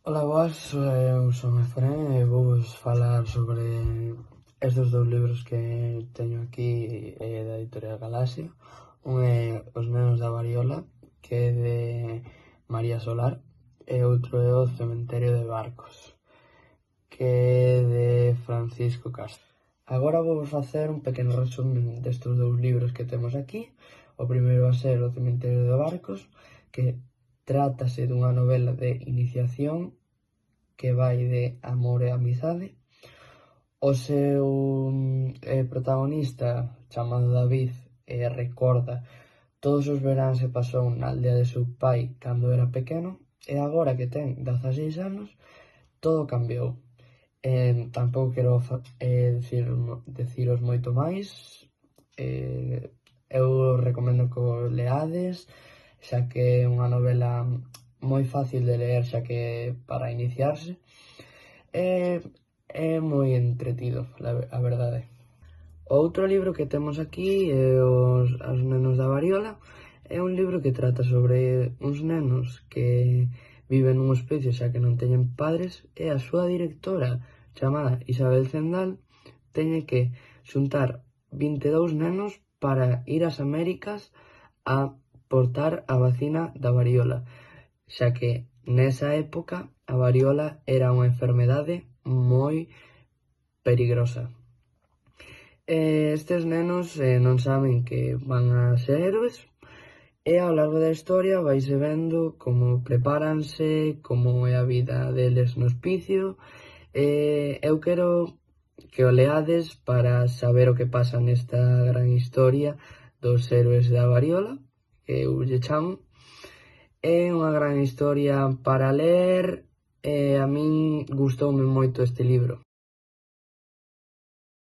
Ola, boas, eu son Efrén e vou falar sobre estes dous libros que teño aquí da editorial Galaxia. Un é Os nenos da variola, que é de María Solar, e outro é O cementerio de barcos, que é de Francisco Castro. Agora vou facer un pequeno resumen destes dous libros que temos aquí. O primeiro vai ser O cementerio de barcos, que trátase dunha novela de iniciación que vai de amor e amizade. O seu protagonista, chamado David, recorda todos os veráns que pasou na aldea de seu pai cando era pequeno, e agora que ten 16 anos, todo cambiou. Tampouco quero deciros moito máis. Eu recomendo que o leades, xa que é unha novela moi fácil de ler, xa que para iniciarse. É moi entretido, a verdade. O outro libro que temos aquí é Os nenos da variola. É un libro que trata sobre uns nenos que viven nun hospicio xa que non teñen padres, e a súa directora, chamada Isabel Zendal, teñe que xuntar 22 nenos para ir ás Américas a portar a vacina da variola, xa que nesa época a variola era unha enfermedade moi peligrosa. Estes nenos non saben que van a ser héroes, e ao largo da historia vaise vendo como prepáranse, como é a vida deles no hospicio. Eu quero que o leades para saber o que pasa nesta gran historia dos héroes da variola, que eu lle chamo. É unha gran historia para ler, e a min gustoume moito este libro.